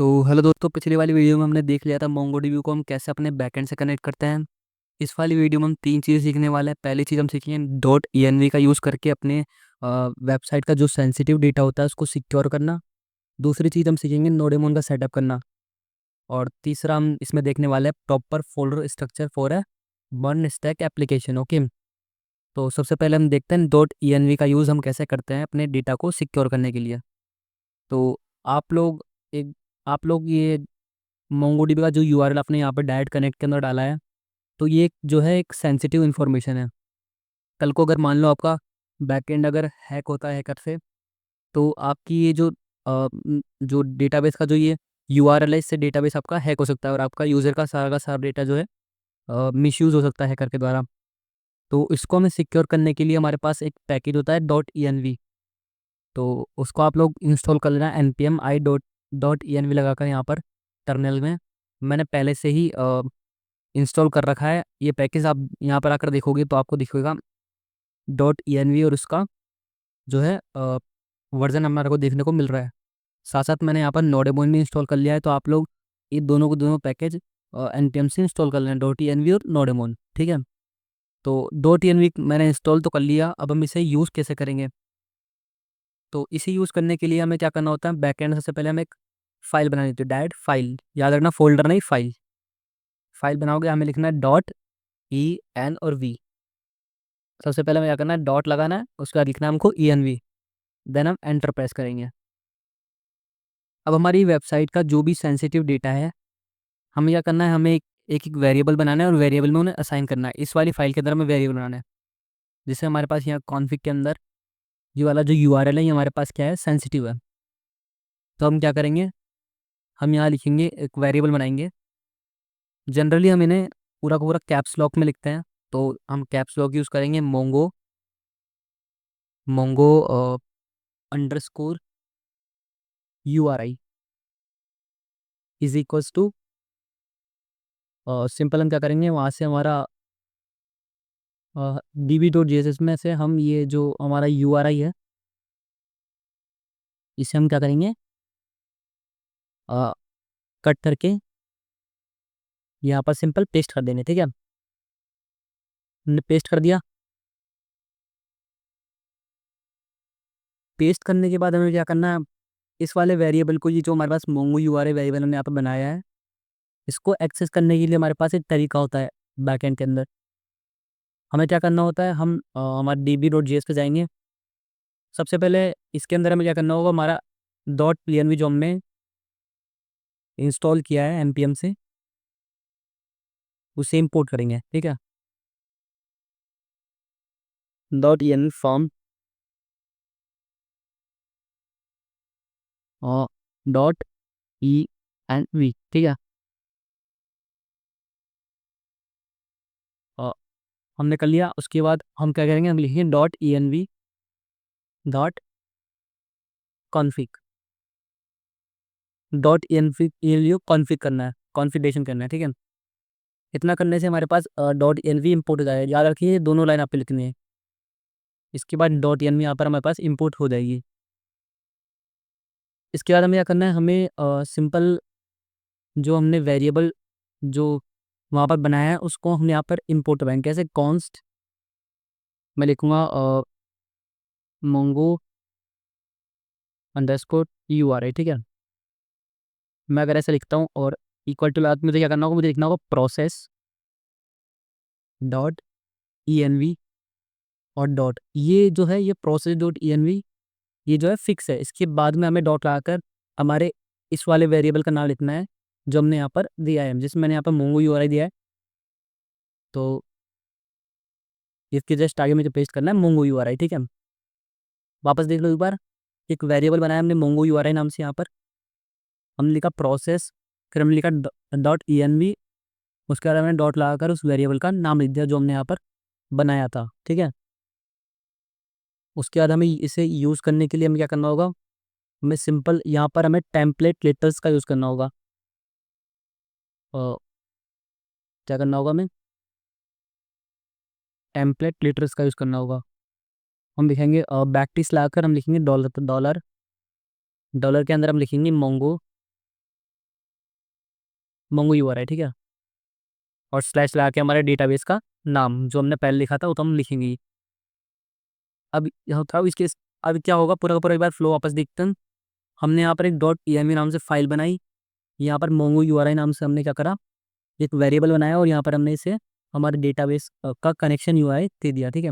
तो हेलो दोस्तों, पिछली वाली वीडियो में हमने देख लिया था मोंगोडीबी को हम कैसे अपने बैकएंड से कनेक्ट करते हैं। इस वाली वीडियो में हम तीन चीज़ें सीखने वाले हैं। पहली चीज़ हम सीखेंगे डॉट ENV का यूज़ करके अपने वेबसाइट का जो सेंसिटिव डेटा होता है उसको सिक्योर करना। दूसरी चीज़ हम सीखेंगे नोडेमोन का सेटअप करना। और तीसरा हम इसमें देखने वाले हैं proper folder structure for a one stack application. Okay, तो सबसे पहले हम देखते हैं डॉट ENV का यूज़ हम कैसे करते हैं अपने डेटा को सिक्योर करने के लिए। तो आप लोग एक आप लोग ये मोंगोडीबी का जो यूआरएल आपने यहाँ पर डायरेक्ट कनेक्ट के अंदर डाला है, तो ये जो है एक सेंसिटिव इन्फॉर्मेशन है। कल को अगर मान लो आपका बैकएंड अगर हैक होता है हैकर से, तो आपकी ये जो डेटाबेस का जो ये यूआरएल है, इससे डेटाबेस आपका हैक हो सकता है और आपका यूज़र का सारा डेटा जो है मिसयूज़ हो सकता है हैकर के द्वारा। तो इसको हमें सिक्योर करने के लिए हमारे पास एक पैकेज होता है डॉट ENV। तो उसको आप लोग इंस्टॉल कर लेना npm i डॉट ENV लगाकर यहाँ पर टर्मिनल में। मैंने पहले से ही इंस्टॉल कर रखा है ये पैकेज। आप यहाँ पर आकर देखोगे तो आपको दिखेगा डॉट ENV और उसका जो है वर्जन हमारे को देखने को मिल रहा है। साथ साथ मैंने यहाँ पर नोडेमोन भी इंस्टॉल कर लिया है। तो आप लोग ये दोनों को दोनों पैकेज npm से इंस्टॉल कर लें, डॉट ENV और नोडेमोन। ठीक है, तो डॉट ENV मैंने इंस्टॉल तो कर लिया। अब हम इसे यूज़ कैसे करेंगे? तो इसे यूज़ करने के लिए हमें क्या करना होता है, बैकएंड सबसे पहले हमें एक फाइल बनानी होती है। डायरेक्ट फाइल, याद रखना, फोल्डर नहीं, फाइल। फाइल बनाओगे, हमें लिखना है डॉट EN और V। सबसे पहले हमें क्या करना है, डॉट लगाना है, उसके बाद लिखना है हमको ENV। देन हम एंटर प्रेस करेंगे। अब हमारी वेबसाइट का जो भी सेंसिटिव डेटा है, हमें क्या करना है, हमें एक एक वेरिएबल बनाना है और वेरिएबल में उन्हें असाइन करना है। इस वाली फाइल के अंदर हमें वेरिएबल बनाना है। जिससे हमारे पास यहाँ कॉन्फ़िग के अंदर ये वाला जो URL है, ये हमारे पास क्या है, सेंसिटिव है। तो हम क्या करेंगे, हम यहाँ लिखेंगे, एक वेरिएबल बनाएंगे। जनरली हम इन्हें पूरा का पूरा कैप्स लॉक में लिखते हैं, तो हम कैप्स लॉक यूज़ करेंगे। Mongo Mongo underscore URI is equals to simple. हम क्या करेंगे, वहाँ से हमारा db.js में से हम ये जो हमारा URI है, इसे हम क्या करेंगे, कट करके यहाँ पर सिंपल पेस्ट कर देंगे। ठीक है, हमने पेस्ट कर दिया। पेस्ट करने के बाद हमें क्या करना है, इस वाले वेरिएबल को, ये जो हमारे पास मोंगो URI वेरिएबल हमने यहाँ पर बनाया है, इसको एक्सेस करने के लिए हमारे पास एक तरीका होता है बैकएंड के अंदर। हमें क्या करना होता है, हम हमारे db.js पे जाएंगे। सबसे पहले इसके अंदर हमें क्या करना होगा, हमारा डॉट ENV जो हमने इंस्टॉल किया है npm से, उसे इंपोर्ट करेंगे। ठीक है, डॉट ENV फॉर्म और डॉट ENV। ठीक है, और हमने कर लिया। उसके बाद हम क्या करेंगे, हम लिखेंगे dot ENV dot config. Dot ENV config करना है, कॉन्फ़िगरेशन करना है। ठीक है, इतना करने से हमारे पास डॉट ENV इंपोर्ट हो जाएगा। याद रखिए, दोनों लाइन आप पे लिखनी है। इसके बाद डॉट ENV यहाँ पर हमारे पास इंपोर्ट हो जाएगी। इसके बाद हमें क्या करना है, हमें सिंपल जो हमने वेरिएबल जो वहाँ पर बनाया है, उसको हमने यहाँ पर इंपोर्ट करवाएंगे। कैसे, कॉन्स्ट मैं लिखूँगा मोंगो अंडरस्कोर URI। ठीक है, मैं अगर ऐसे लिखता हूँ और इक्वल टू बाद मुझे क्या करना होगा, मुझे लिखना होगा प्रोसेस डॉट ENV और डॉट, ये जो है ये प्रोसेस डॉट ENV, ये जो है फिक्स है। इसके बाद में हमें डॉट लगाकर हमारे इस वाले वेरिएबल का नाम लिखना है जो हमने यहाँ पर दिया है, जिसमें मैंने यहाँ पर मोंगो URI दिया है। तो इसके जस्ट आगे मुझे पेस्ट करना है मोंगो URI। ठीक है, वापस देख लो एक बार, एक वेरिएबल बनाया हमने मोंगो URI नाम से। यहाँ पर हमने लिखा प्रोसेस, फिर हमने लिखा डॉट ENV। उसके बाद हमने डॉट लगाकर उस वेरिएबल का नाम लिख दिया जो हमने यहाँ पर बनाया था। ठीक है, उसके बाद हमें इसे यूज़ करने के लिए हमें क्या करना होगा, हमें सिंपल यहाँ पर हमें टेम्पलेट लेटर्स का यूज़ करना होगा। क्या करना होगा, हमें टेम्पलेट लेटर्स का यूज़ करना होगा। हम लिखेंगे बैकटिस लाकर हम लिखेंगे डॉलर। तो डॉलर के अंदर हम लिखेंगे मोंगो मोंगो यूआरआई, ठीक है, और स्लैश लगा के हमारे डेटाबेस का नाम जो हमने पहले लिखा था वो तो हम लिखेंगे ही। अब यहाँ था इसके, अब क्या होगा पूरा का पूरा, एक बार फ्लो वापस देखते हैं। हमने यहाँ पर एक डॉट ई नाम से फाइल बनाई, यहाँ पर मोंगो यूआरआई नाम से हमने क्या करा, एक वेरिएबल बनाया और यहाँ पर हमने इसे हमारे डेटाबेस का कनेक्शन यूआरआई दे दिया, ठीक है।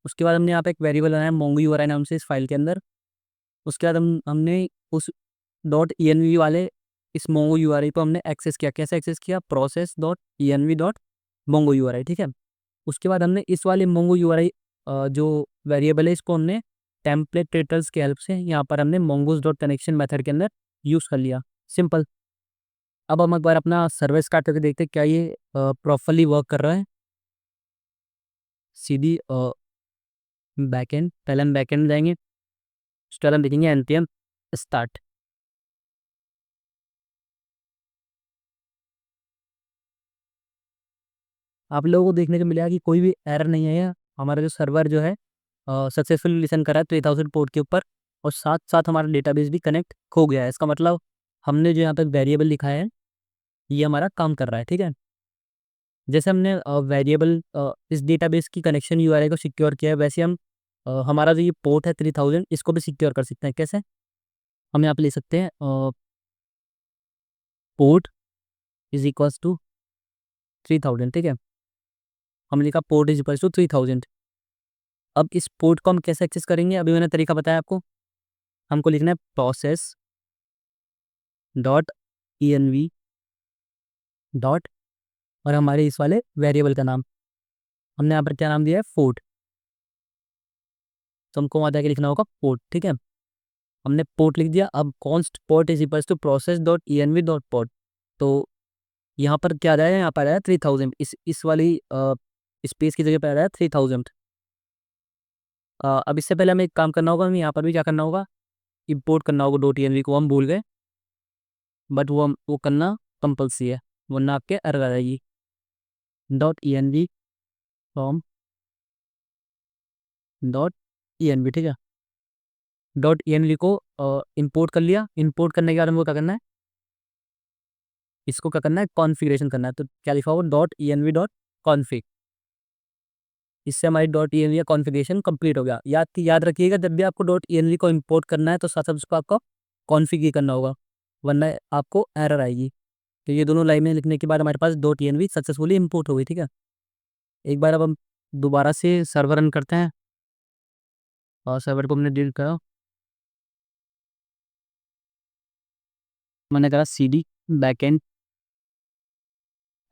उसके बाद हमने यहाँ पे एक वेरिएबल बनाया मोंगो यूआरआई नाम से इस फाइल के अंदर। उसके बाद हमने उस डॉट ई वाले इस मोंगो यूआरआई को हमने एक्सेस किया। कैसे एक्सेस किया, process dot E dot Mongo URI, ठीक है। उसके बाद हमने इस वाले मोंगो यूआरआई जो वेरिएबल है इसको हमने टेम्पलेट ट्रेटर्स की हेल्प से यहाँ पर हमने मोंगोज डॉट कनेक्शन मेथड के अंदर यूज़ कर लिया, सिंपल। अब हम एक बार अपना सर्वर स्टार्ट करके देखते हैं क्या ये प्रॉपरली वर्क कर रहा है। सीधी बैकएंड, पहले हम बैकएंड में जाएंगे, उसके बाद हम देखेंगे npm स्टार्ट। आप लोगों को देखने को मिलेगा कि कोई भी एरर नहीं है, हमारा जो सर्वर जो है सक्सेसफुली लिसन कर रहा है 3000 पोर्ट के ऊपर, और साथ साथ हमारा डेटाबेस भी कनेक्ट हो गया है। इसका मतलब हमने जो यहाँ पर वेरिएबल लिखा है ये हमारा काम कर रहा है, ठीक है। जैसे हमने वेरिएबल इस डेटाबेस की कनेक्शन यूआरआई को सिक्योर किया है, वैसे हम हमारा जो ये पोर्ट है 3000 इसको भी सिक्योर कर सकते हैं। कैसे, हम यहाँ पे ले सकते हैं पोर्ट इज इक्वल्स टू 3000, ठीक है। हमने लिखा पोर्ट इज इक्वल्स टू 3000। अब इस पोर्ट को हम कैसे एक्सेस करेंगे, अभी मैंने तरीका बताया आपको। हमको लिखना है प्रोसेस डॉट ई डॉट और हमारे इस वाले वेरिएबल का नाम हमने यहाँ पर क्या नाम दिया है, पोर्ट। तो हमको वहाँ जाके लिखना होगा पोर्ट, ठीक है। हमने पोर्ट लिख दिया। अब const port is equals to process dot E dot port. तो यहाँ पर क्या आ जाएगा, यहाँ पर आ जाएगा 3000, इस वाली स्पेस की जगह पर आ जाएगा 3000। अब इससे पहले हमें एक काम करना होगा, हमें यहाँ पर भी क्या करना होगा, इंपोर्ट करना होगा डॉट ई को। हम भूल गए, बट वो करना कंपल्सरी है, वरना आपके एरर आ जाएगी। Dot E from dot E ठीक है। डॉट ई को इंपोर्ट कर लिया। इंपोर्ट करने के बाद हमको क्या करना है, इसको क्या करना है, कॉन्फ़िगरेशन करना है। तो क्या लिखा होगा, डॉट ई डॉट कॉन्फ़िग। इससे हमारी डॉट ई का कॉन्फ़िगरेशन कंप्लीट हो गया। याद रखिएगा, जब भी आपको डॉट ई को इंपोर्ट करना है तो साथ साथ उसको आपको कॉन्फ़िग ही करना होगा, वरना आपको एरर आएगी। तो ये दोनों लाइनें लिखने के बाद हमारे पास डॉट ई सक्सेसफुली इंपोर्ट हो गई, ठीक है। एक बार अब हम दोबारा से सर्वर रन करते हैं और सर्वर को हमने डिलीट करा। मैंने करा cd बैकएंड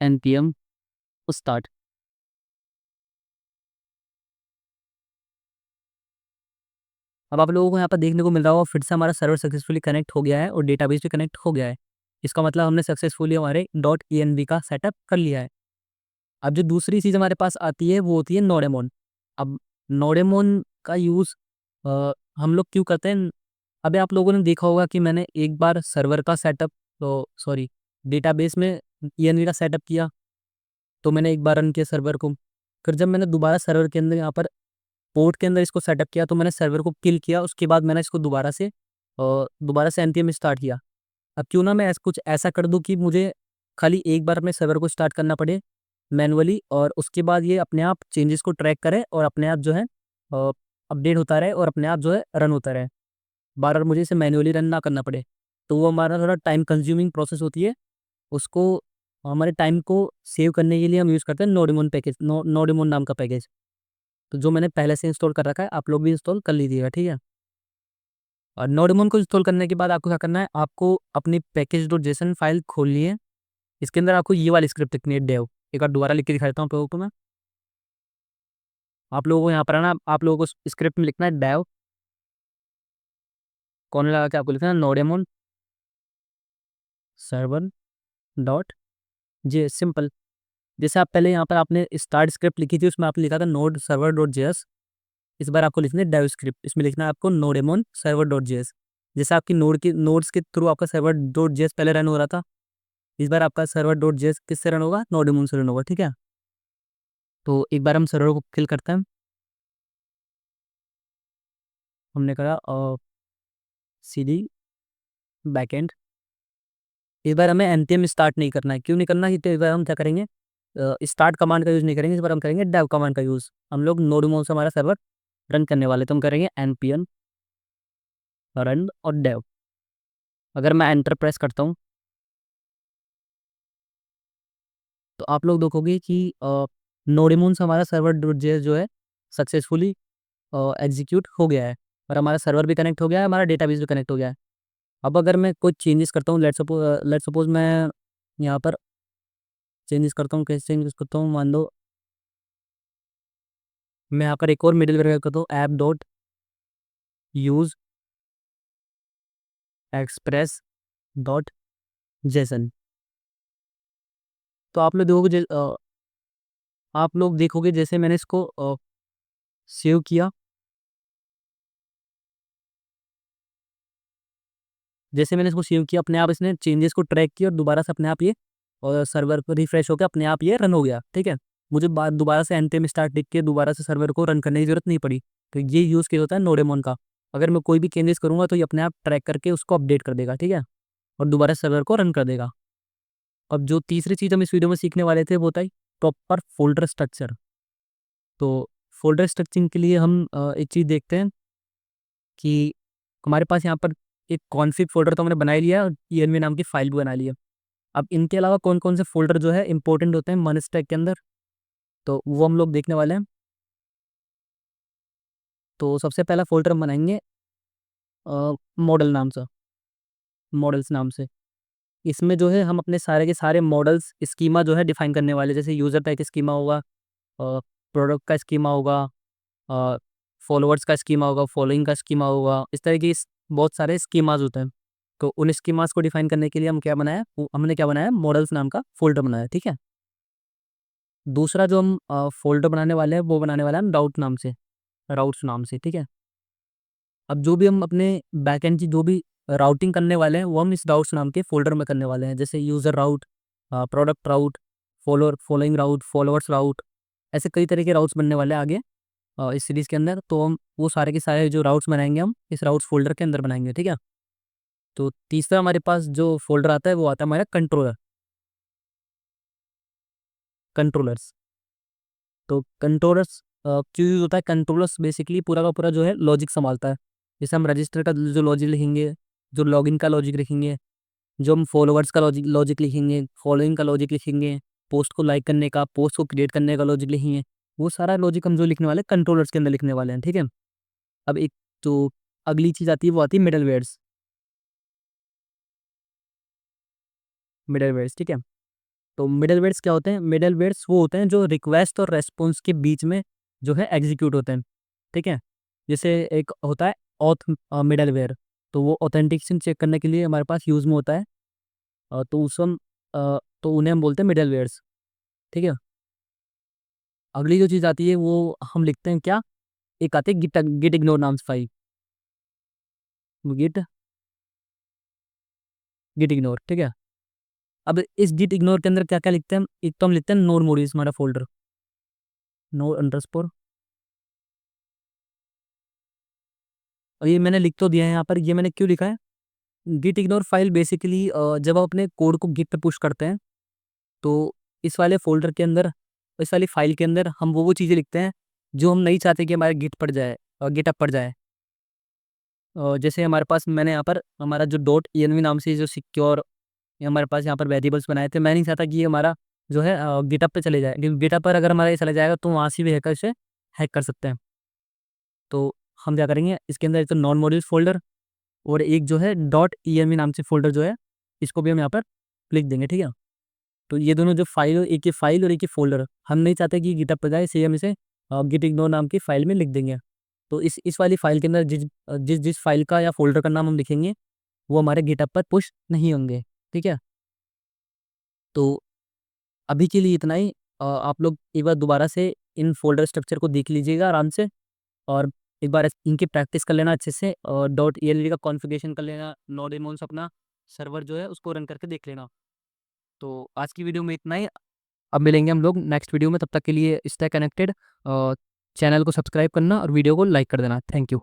npm स्टार्ट। अब आप लोगों को यहाँ पर देखने को मिल रहा होगा फिर से हमारा सर्वर सक्सेसफुली कनेक्ट हो गया है और डेटाबेस भी कनेक्ट हो गया है। इसका मतलब हमने सक्सेसफुली हमारे डॉट ई का सेटअप कर लिया है। अब जो दूसरी चीज़ हमारे पास आती है वो होती है नोडेमोन। अब नोडेमोन का यूज़ हम लोग क्यों करते हैं। अभी आप लोगों ने देखा होगा कि मैंने एक बार सर्वर का सेटअप, तो सॉरी, डेटाबेस में ई का सेटअप किया, तो मैंने एक बार रन किया सर्वर को। फिर जब मैंने दोबारा सर्वर के अंदर यहाँ पर पोर्ट के अंदर इसको सेटअप किया तो मैंने सर्वर को किल किया। उसके बाद मैंने इसको दोबारा से npm स्टार्ट किया। अब क्यों ना मैं कुछ ऐसा कर दूं कि मुझे खाली एक बार अपने सर्वर को स्टार्ट करना पड़े मैनुअली, और उसके बाद ये अपने आप चेंजेस को ट्रैक करे और अपने आप जो है अपडेट होता रहे और अपने आप जो है रन होता रहे, बार बार मुझे इसे मैनुअली रन ना करना पड़े। तो वो हमारा थोड़ा टाइम कंज्यूमिंग प्रोसेस होती है। उसको हमारे टाइम को सेव करने के लिए हम यूज़ करते हैं नोडेमोन पैकेज, नोडेमोन नाम का पैकेज। तो जो मैंने पहले से इंस्टॉल कर रखा है आप लोग भी इंस्टॉल कर लीजिएगा, ठीक है। और नोडेमोन को इंस्टॉल करने के बाद आपको क्या करना है, आपको अपनी पैकेज डॉट जेसन फाइल खोलनी है। इसके अंदर आपको ये वाली स्क्रिप्ट लिखनी है, डेव। एक बार दोबारा लिख के दिखा देता हूँ आप लोगों को मैं। आप लोगों को यहाँ पर आना, आप लोगों को स्क्रिप्ट में लिखना है डेव, कौन लगा के आपको लिखना है नोडेमोन सर्वर डॉट जे, सिंपल। जैसे आप पहले यहाँ पर आपने स्टार्ट स्क्रिप्ट लिखी थी उसमें आपने लिखा था नोड सर्वर डॉट जेएस। इस बार आपको लिखना है डेव स्क्रिप्ट, इसमें लिखना है आपको नोडेमोन सर्वर डॉट जेएस। जैसे आपकी नोड्स के थ्रू आपका सर्वर डॉट जेएस पहले रन हो रहा था, इस बार आपका सर्वर डॉट जेएस किससे रन होगा, नोडेमोन से रन होगा, ठीक है। तो एक बार हम सर्वर को किल करते हैं। हमने करा cd बैकएंड इस बार हमें npm स्टार्ट नहीं करना है। क्यों नहीं करना है? तो इस बार हम क्या करेंगे, स्टार्ट कमांड का यूज़ नहीं करेंगे, इस बार हम करेंगे डेव कमांड का यूज़। हम लोग नोडमोन से हमारा सर्वर रन करने वाले, तो हम करेंगे npm रन और डेव। अगर मैं एंटर प्रेस करता हूँ तो आप लोग देखोगे कि नोडेमोन से हमारा सर्वर डॉट जेएस जो है सक्सेसफुली एग्जीक्यूट हो गया है, और हमारा सर्वर भी कनेक्ट हो गया है, हमारा डेटाबेस भी कनेक्ट हो गया है। अब अगर मैं कुछ चेंजेस करता हूँ, लेट सपोज मैं यहाँ पर चेंजेस करता हूँ, कैसे चेंजेस करता हूँ, मान लो मैं यहाँ पर एक और मिडिलवेयर करता हूँ, app dot use express dot JSON. तो आप लोग देखोगे जैसे मैंने इसको सेव किया, जैसे मैंने इसको सेव किया, अपने आप इसने चेंजेस को ट्रैक किया और दोबारा से अपने आप ये और सर्वर पर रिफ्रेश होकर अपने आप ये रन हो गया। ठीक है, मुझे बाद दोबारा से npm स्टार्ट लिख के दोबारा से सर्वर को रन करने की जरूरत नहीं पड़ी। तो ये यूज़ केस होता है नोडेमोन का। अगर मैं कोई भी चेंजेस करूंगा तो ये अपने आप ट्रैक करके उसको अपडेट कर देगा। ठीक है, और दोबारा सर्वर को रन कर देगा। अब जो तीसरी चीज़ हम इस वीडियो में सीखने वाले थे वो था प्रॉपर फोल्डर स्ट्रक्चर। तो फोल्डर स्ट्रक्चरिंग के लिए हम एक चीज़ देखते हैं कि हमारे पास यहाँ पर एक कॉन्फ़िग फ़ोल्डर तो हमने बना ही लिया, और env नाम की फ़ाइल भी बना ली है। अब इनके अलावा कौन-कौन से फ़ोल्डर जो है इम्पोर्टेंट होते हैं मनस्टैक के अंदर, तो वो हम लोग देखने वाले हैं। तो सबसे पहला फ़ोल्डर हम बनाएँगे मॉडल नाम से, मॉडल्स नाम से। इसमें जो है हम अपने सारे के सारे मॉडल्स स्कीमा जो है डिफ़ाइन करने वाले हैं। जैसे यूज़र टाइप स्कीमा होगा, प्रोडक्ट का स्कीमा होगा, अ, फॉलोअर्स का स्कीमा होगा, फॉलोइंग का स्कीमा होगा। इस तरह की बहुत सारे स्कीमाज़ होते हैं। तो उन स्कीमास को डिफाइन करने के लिए हम क्या बनाया, हमने क्या बनाया, मॉडल्स नाम का फ़ोल्डर बनाया। ठीक है, दूसरा जो हम फ़ोल्डर बनाने वाले हैं वो बनाने वाला है हम राउट्स नाम से। ठीक है, अब जो भी हम अपने बैकएंड की जो भी राउटिंग करने वाले हैं वो हम इस राउट्स नाम के फ़ोल्डर में करने वाले हैं। जैसे यूज़र राउट, प्रोडक्ट राउट, फॉलोइंग राउट, फॉलोअर्स राउट, ऐसे कई तरह के राउट्स बनने वाले हैं आगे इस सीरीज़ के अंदर। तो हम वो सारे के सारे जो राउट्स बनाएंगे हम इस राउट्स फ़ोल्डर के अंदर बनाएंगे। ठीक है, तो तीसरा हमारे पास जो फ़ोल्डर आता है वो आता है हमारा कंट्रोलर्स। तो कंट्रोलर्स क्यों यूज़ होता है? कंट्रोलर्स बेसिकली पूरा का पूरा जो है लॉजिक सँभालता है। जैसे हम रजिस्टर का जो लॉजिक लिखेंगे, जो लॉगिन का लॉजिक लिखेंगे, जो हम फॉलोवर्स का लॉजिक लॉजिक लिखेंगे, फॉलोइंग का लॉजिक लिखेंगे, पोस्ट को लाइक करने का, पोस्ट को क्रिएट करने का लॉजिक लिखेंगे, वो सारा लॉजिक हम जो लिखने वाले हैं कंट्रोलर्स के अंदर लिखने वाले हैं। ठीक है, अब एक जो अगली चीज़ आती है वो आती है मिडलवेयर्स। ठीक है, तो मिडलवेयर्स क्या होते हैं? मिडलवेयर्स वो होते हैं जो रिक्वेस्ट और रेस्पॉन्स के बीच में जो है एग्जीक्यूट होते हैं। ठीक है, जैसे एक होता है ऑथ मिडलवेयर, तो वो ऑथेंटिकेशन चेक करने के लिए हमारे पास यूज़ में होता है। तो उस हम तो उन्हें हम बोलते हैं मिडलवेयर्स। ठीक है, अगली जो चीज़ आती है वो हम लिखते हैं क्या, एक आती है गिट इग्नोर नाम से फाइल, गिट गिट इग्नोर। ठीक है, अब इस गिट इग्नोर के अंदर क्या क्या लिखते हैं हम? एक तो हम लिखते हैं नोड मोडीज, हमारा फोल्डर नोड अंडरस्कोर, और ये मैंने लिख तो दिया है यहाँ पर। ये मैंने क्यों लिखा है? गिट इग्नोर फाइल बेसिकली जब आप अपने कोड को गिट पे पुश करते हैं तो इस वाले फ़ोल्डर के अंदर, इस वाली फ़ाइल के अंदर हम वो चीज़ें लिखते हैं जो हम नहीं चाहते कि हमारे गिट पर जाए, गिटहब पर जाए। जैसे हमारे पास मैंने यहाँ पर हमारा जो डॉट env नाम से जो सिक्योर हमारे पास यहाँ पर वेरिएबल्स बनाए थे, मैं नहीं चाहता कि ये हमारा जो है गिटहब पे चले जाए, क्योंकि गिटहब पर अगर हमारा ये चला जाएगा तो वहाँ से भी हैकर इसे हैक कर सकते हैं। तो हम क्या करेंगे, इसके अंदर एक तो नॉन मॉड्यूल्स फ़ोल्डर और एक जो है डॉट env नाम से फ़ोल्डर जो है, इसको भी हम यहाँ पर लिख देंगे। ठीक है, तो ये दोनों जो फाइल, एक ही फाइल और एक ही फ़ोल्डर, हम नहीं चाहते कि गिटहब पे जाए, इसलिए हम इसे गिट इग्नोर नाम की फ़ाइल में लिख देंगे। तो इस वाली फ़ाइल के अंदर जिस फ़ाइल का या फ़ोल्डर का नाम हम लिखेंगे, वो हमारे गिटहब पर पुश नहीं होंगे। ठीक है, तो अभी के लिए इतना ही। आप लोग एक बार दोबारा से इन फ़ोल्डर स्ट्रक्चर को देख लीजिएगा आराम से, और एक बार इनकी प्रैक्टिस कर लेना अच्छे से, और डॉट ELV का कॉन्फ़िगरेशन कर लेना, नोडेमोन से अपना सर्वर जो है उसको रन करके देख लेना। तो आज की वीडियो में इतना ही। अब मिलेंगे हम लोग नेक्स्ट वीडियो में, तब तक के लिए स्टे कनेक्टेड। चैनल को सब्सक्राइब करना और वीडियो को लाइक कर देना। Thank you.